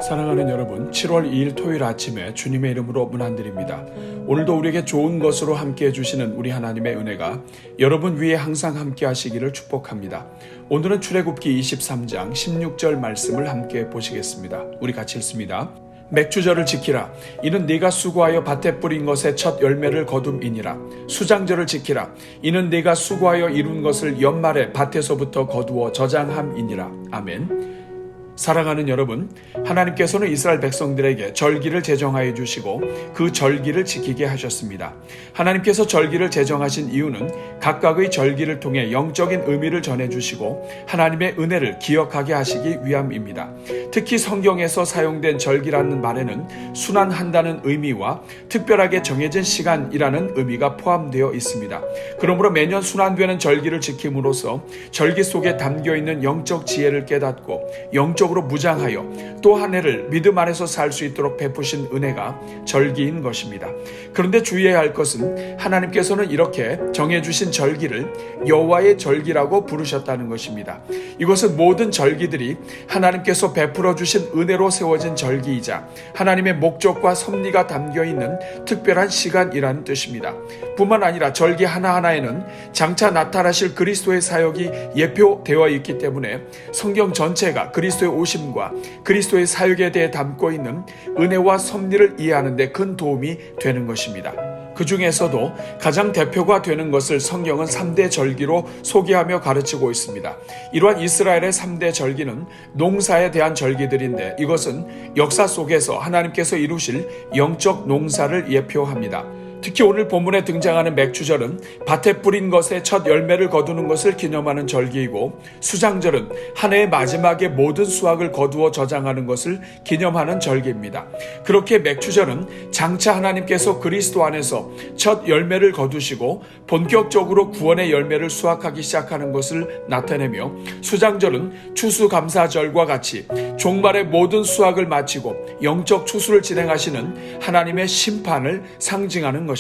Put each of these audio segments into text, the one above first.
사랑하는 여러분, 7월 2일 토요일 아침에 주님의 이름으로 문안드립니다. 오늘도 우리에게 좋은 것으로 함께 해주시는 우리 하나님의 은혜가 여러분 위에 항상 함께 하시기를 축복합니다. 오늘은 출애굽기 23장 16절 말씀을 함께 보시겠습니다. 우리 같이 읽습니다. 맥주절을 지키라. 이는 네가 수고하여 밭에 뿌린 것의 첫 열매를 거둠이니라. 수장절을 지키라. 이는 네가 수고하여 이룬 것을 연말에 밭에서부터 거두어 저장함이니라. 아멘. 사랑하는 여러분, 하나님께서는 이스라엘 백성들에게 절기를 제정하여 주시고 그 절기를 지키게 하셨습니다. 하나님께서 절기를 제정하신 이유는 각각의 절기를 통해 영적인 의미를 전해주시고 하나님의 은혜를 기억하게 하시기 위함입니다. 특히 성경에서 사용된 절기라는 말에는 순환한다는 의미와 특별하게 정해진 시간이라는 의미가 포함되어 있습니다. 그러므로 매년 순환되는 절기를 지킴으로써 절기 속에 담겨있는 영적 지혜를 깨닫고 영적으로 무장하여 또 한 해를 믿음 안에서 살 수 있도록 베푸신 은혜가 절기인 것입니다. 그런데 주의해야 할 것은 하나님께서는 이렇게 정해주신 절기를 여호와의 절기라고 부르셨다는 것입니다. 이것은 모든 절기들이 하나님께서 베풀어 주신 은혜로 세워진 절기이자 하나님의 목적과 섭리가 담겨있는 특별한 시간이라는 뜻입니다. 뿐만 아니라 절기 하나하나에는 장차 나타나실 그리스도의 사역이 예표되어 있기 때문에 성경 전체가 그리스도의 오심과 그리스도의 사역에 대해 담고 있는 은혜와 섭리를 이해하는 데 큰 도움이 되는 것입니다. 그 중에서도 가장 대표가 되는 것을 성경은 3대 절기로 소개하며 가르치고 있습니다. 이러한 이스라엘의 3대 절기는 농사에 대한 절기들인데 이것은 역사 속에서 하나님께서 이루실 영적 농사를 예표합니다. 특히 오늘 본문에 등장하는 맥주절은 밭에 뿌린 것의 첫 열매를 거두는 것을 기념하는 절기이고, 수장절은 한 해의 마지막에 모든 수확을 거두어 저장하는 것을 기념하는 절기입니다. 그렇게 맥주절은 장차 하나님께서 그리스도 안에서 첫 열매를 거두시고 본격적으로 구원의 열매를 수확하기 시작하는 것을 나타내며, 수장절은 추수감사절과 같이 종말의 모든 수확을 마치고 영적 추수를 진행하시는 하나님의 심판을 상징하는 것입니다.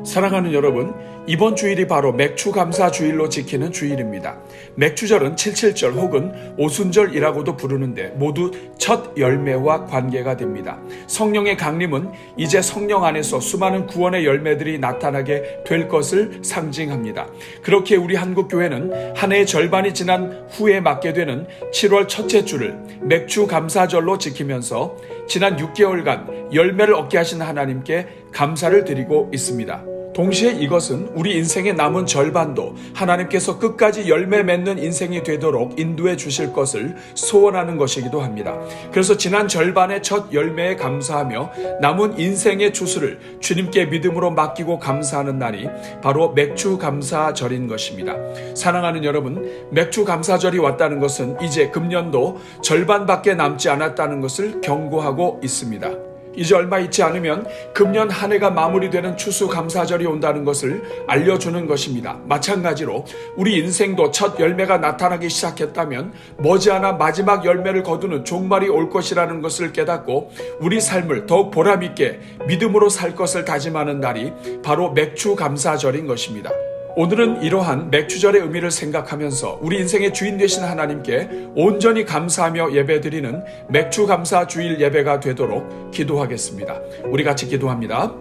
사랑하는 여러분, 이번 주일이 바로 맥추감사 주일로 지키는 주일입니다. 맥추절은 칠칠절 혹은 오순절이라고도 부르는데 모두 첫 열매와 관계가 됩니다. 성령의 강림은 이제 성령 안에서 수많은 구원의 열매들이 나타나게 될 것을 상징합니다. 그렇게 우리 한국교회는 한 해의 절반이 지난 후에 맞게 되는 7월 첫째 주를 맥추감사절로 지키면서 지난 6개월간 열매를 얻게 하신 하나님께 감사를 드리고 있습니다. 동시에 이것은 우리 인생의 남은 절반도 하나님께서 끝까지 열매 맺는 인생이 되도록 인도해 주실 것을 소원하는 것이기도 합니다. 그래서 지난 절반의 첫 열매에 감사하며 남은 인생의 추수를 주님께 믿음으로 맡기고 감사하는 날이 바로 맥추감사절인 것입니다. 사랑하는 여러분, 맥추감사절이 왔다는 것은 이제 금년도 절반밖에 남지 않았다는 것을 경고하고 있습니다. 이제 얼마 있지 않으면 금년 한 해가 마무리되는 추수감사절이 온다는 것을 알려주는 것입니다. 마찬가지로 우리 인생도 첫 열매가 나타나기 시작했다면 머지않아 마지막 열매를 거두는 종말이 올 것이라는 것을 깨닫고 우리 삶을 더욱 보람있게 믿음으로 살 것을 다짐하는 날이 바로 맥추감사절인 것입니다. 오늘은 이러한 맥주절의 의미를 생각하면서 우리 인생의 주인 되신 하나님께 온전히 감사하며 예배드리는 맥주감사 주일 예배가 되도록 기도하겠습니다. 우리 같이 기도합니다.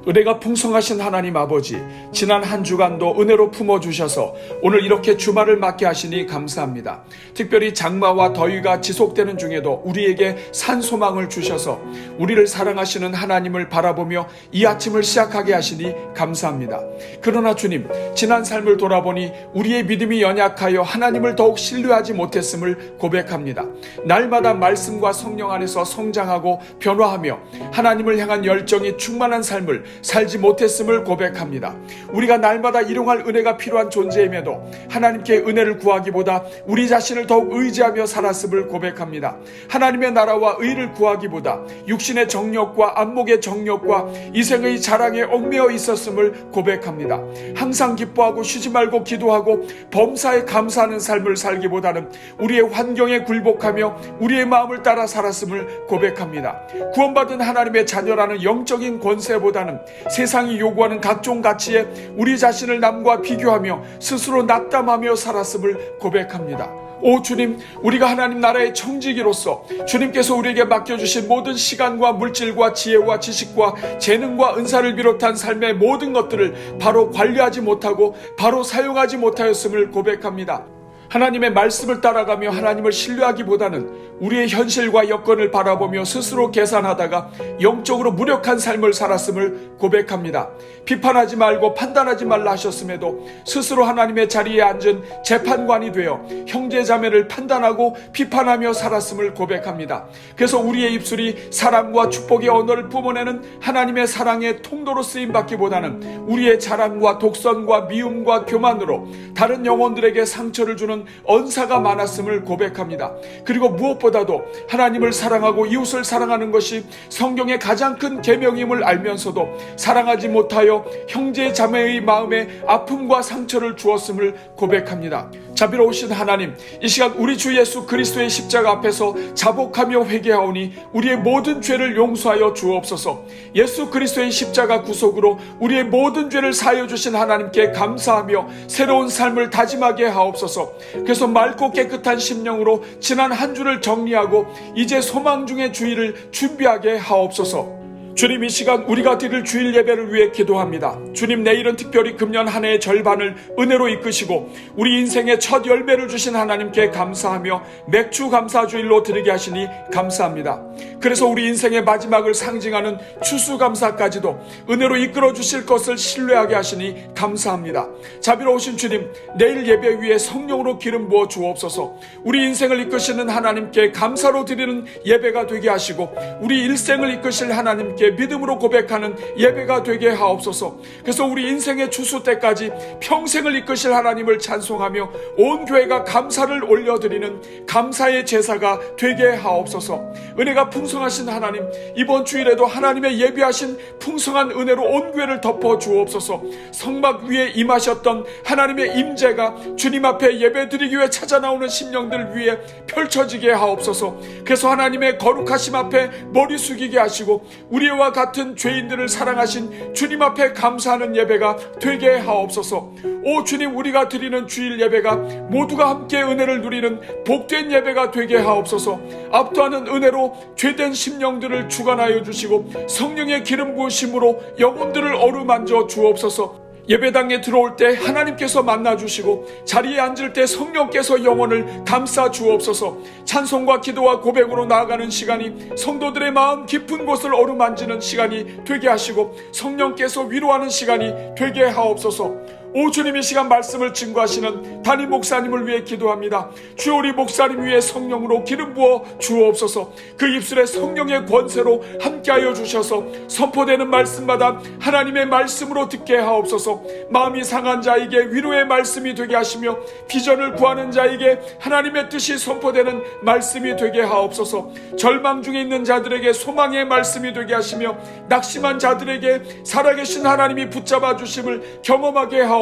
은혜가 풍성하신 하나님 아버지, 지난 한 주간도 은혜로 품어주셔서 오늘 이렇게 주말을 맞게 하시니 감사합니다. 특별히 장마와 더위가 지속되는 중에도 우리에게 산소망을 주셔서 우리를 사랑하시는 하나님을 바라보며 이 아침을 시작하게 하시니 감사합니다. 그러나 주님, 지난 삶을 돌아보니 우리의 믿음이 연약하여 하나님을 더욱 신뢰하지 못했음을 고백합니다. 날마다 말씀과 성령 안에서 성장하고 변화하며 하나님을 향한 열정이 충만한 삶을 살지 못했음을 고백합니다. 우리가 날마다 일용할 은혜가 필요한 존재임에도 하나님께 은혜를 구하기보다 우리 자신을 더욱 의지하며 살았음을 고백합니다. 하나님의 나라와 의를 구하기보다 육신의 정욕과 안목의 정욕과 이생의 자랑에 얽매여 있었음을 고백합니다. 항상 기뻐하고 쉬지 말고 기도하고 범사에 감사하는 삶을 살기보다는 우리의 환경에 굴복하며 우리의 마음을 따라 살았음을 고백합니다. 구원받은 하나님의 자녀라는 영적인 권세보다는 세상이 요구하는 각종 가치에 우리 자신을 남과 비교하며 스스로 낙담하며 살았음을 고백합니다. 오 주님, 우리가 하나님 나라의 청지기로서 주님께서 우리에게 맡겨주신 모든 시간과 물질과 지혜와 지식과 재능과 은사를 비롯한 삶의 모든 것들을 바로 관리하지 못하고 바로 사용하지 못하였음을 고백합니다. 하나님의 말씀을 따라가며 하나님을 신뢰하기보다는 우리의 현실과 여건을 바라보며 스스로 계산하다가 영적으로 무력한 삶을 살았음을 고백합니다. 비판하지 말고 판단하지 말라 하셨음에도 스스로 하나님의 자리에 앉은 재판관이 되어 형제자매를 판단하고 비판하며 살았음을 고백합니다. 그래서 우리의 입술이 사랑과 축복의 언어를 뿜어내는 하나님의 사랑의 통로로 쓰임받기보다는 우리의 자랑과 독선과 미움과 교만으로 다른 영혼들에게 상처를 주는 언사가 많았음을 고백합니다. 그리고 무엇보다도 하나님을 사랑하고 이웃을 사랑하는 것이 성경의 가장 큰 계명임을 알면서도 사랑하지 못하여 형제 자매의 마음에 아픔과 상처를 주었음을 고백합니다. 자비로우신 하나님, 이 시간 우리 주 예수 그리스도의 십자가 앞에서 자복하며 회개하오니 우리의 모든 죄를 용서하여 주옵소서. 예수 그리스도의 십자가 구속으로 우리의 모든 죄를 사하여 주신 하나님께 감사하며 새로운 삶을 다짐하게 하옵소서. 그래서 맑고 깨끗한 심령으로 지난 한 주를 정리하고 이제 소망 중의 주일을 준비하게 하옵소서. 주님, 이 시간 우리가 드릴 주일 예배를 위해 기도합니다. 주님, 내일은 특별히 금년 한 해의 절반을 은혜로 이끄시고 우리 인생의 첫 열매를 주신 하나님께 감사하며 맥주 감사 주일로 드리게 하시니 감사합니다. 그래서 우리 인생의 마지막을 상징하는 추수감사까지도 은혜로 이끌어 주실 것을 신뢰하게 하시니 감사합니다. 자비로우신 주님, 내일 예배 위에 성령으로 기름 부어 주옵소서. 우리 인생을 이끄시는 하나님께 감사로 드리는 예배가 되게 하시고 우리 일생을 이끄실 하나님께 믿음으로 고백하는 예배가 되게 하옵소서. 그래서 우리 인생의 추수 때까지 평생을 이끄실 하나님을 찬송하며 온 교회가 감사를 올려드리는 감사의 제사가 되게 하옵소서. 은혜가 풍성하신 하나님, 이번 주일에도 하나님의 예비하신 풍성한 은혜로 온 교회를 덮어 주옵소서. 성막 위에 임하셨던 하나님의 임재가 주님 앞에 예배드리기 위해 찾아 나오는 심령들 위에 펼쳐지게 하옵소서. 그래서 하나님의 거룩하심 앞에 머리 숙이게 하시고 우리와 같은 죄인들을 사랑하신 주님 앞에 감사하는 예배가 되게 하옵소서. 오 주님, 우리가 드리는 주일 예배가 모두가 함께 은혜를 누리는 복된 예배가 되게 하옵소서. 압도하는 은혜로 죄된 심령들을 주관하여 주시고 성령의 기름 부으심으로 영혼들을 어루만져 주옵소서. 예배당에 들어올 때 하나님께서 만나주시고 자리에 앉을 때 성령께서 영혼을 감싸 주옵소서. 찬송과 기도와 고백으로 나아가는 시간이 성도들의 마음 깊은 곳을 어루만지는 시간이 되게 하시고 성령께서 위로하는 시간이 되게 하옵소서. 오 주님, 이 시간 말씀을 증거하시는 담임 목사님을 위해 기도합니다. 주여, 우리 목사님 위에 성령으로 기름 부어 주옵소서. 그 입술에 성령의 권세로 함께하여 주셔서 선포되는 말씀마다 하나님의 말씀으로 듣게 하옵소서. 마음이 상한 자에게 위로의 말씀이 되게 하시며 비전을 구하는 자에게 하나님의 뜻이 선포되는 말씀이 되게 하옵소서. 절망 중에 있는 자들에게 소망의 말씀이 되게 하시며 낙심한 자들에게 살아계신 하나님이 붙잡아 주심을 경험하게 하옵소서.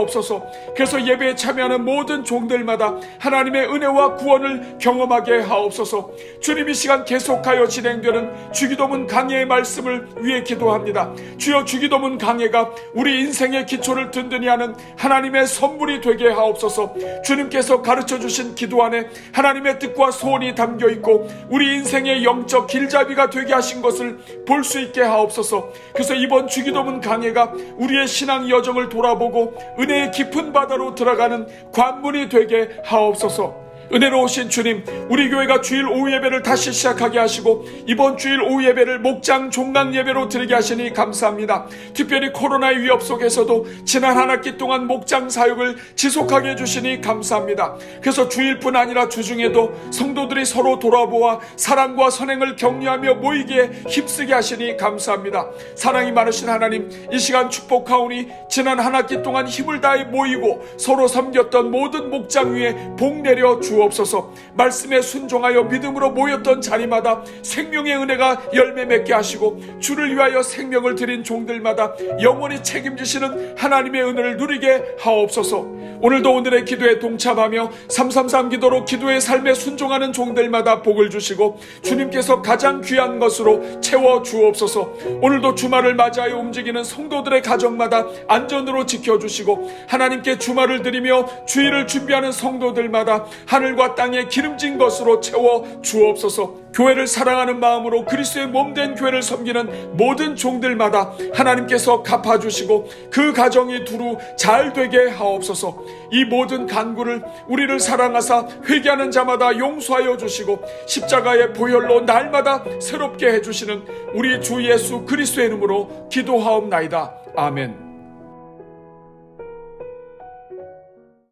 그래서 예배에 참여하는 모든 종들마다 하나님의 은혜와 구원을 경험하게 하옵소서. 주님, 이 시간 계속하여 진행되는 주기도문 강해의 말씀을 위해 기도합니다. 주여, 주기도문 강해가 우리 인생의 기초를 든든히 하는 하나님의 선물이 되게 하옵소서. 주님께서 가르쳐 주신 기도 안에 하나님의 뜻과 소원이 담겨 있고 우리 인생의 영적 길잡이가 되게 하신 것을 볼 수 있게 하옵소서. 그래서 이번 주기도문 강해가 우리의 신앙 여정을 돌아보고 은혜의 깊은 바다로 들어가는 관문이 되게 하옵소서. 은혜로우신 주님, 우리 교회가 주일 오후 예배를 다시 시작하게 하시고 이번 주일 오후 예배를 목장 종강 예배로 드리게 하시니 감사합니다. 특별히 코로나의 위협 속에서도 지난 한 학기 동안 목장 사역을 지속하게 해주시니 감사합니다. 그래서 주일뿐 아니라 주중에도 성도들이 서로 돌아보아 사랑과 선행을 격려하며 모이기에 힘쓰게 하시니 감사합니다. 사랑이 많으신 하나님, 이 시간 축복하오니 지난 한 학기 동안 힘을 다해 모이고 서로 섬겼던 모든 목장 위에 복 내려 주옵소서. 말씀에 순종하여 믿음으로 모였던 자리마다 생명의 은혜가 열매 맺게 하시고 주를 위하여 생명을 드린 종들마다 영원히 책임지시는 하나님의 은혜를 누리게 하옵소서. 오늘도 오늘의 기도에 동참하며 333 기도로 기도의 삶에 순종하는 종들마다 복을 주시고 주님께서 가장 귀한 것으로 채워 주옵소서. 오늘도 주말을 맞이하여 움직이는 성도들의 가정마다 안전으로 지켜주시고 하나님께 주말을 드리며 주일을 준비하는 성도들마다 하늘 하늘과 땅의 기름진 것으로 채워 주옵소서. 교회를 사랑하는 마음으로 그리스도의 몸된 교회를 섬기는 모든 종들마다 하나님께서 갚아주시고 그 가정이 두루 잘 되게 하옵소서. 이 모든 간구를 우리를 사랑하사 회개하는 자마다 용서하여 주시고 십자가의 보혈로 날마다 새롭게 해주시는 우리 주 예수 그리스도의 이름으로 기도하옵나이다. 아멘.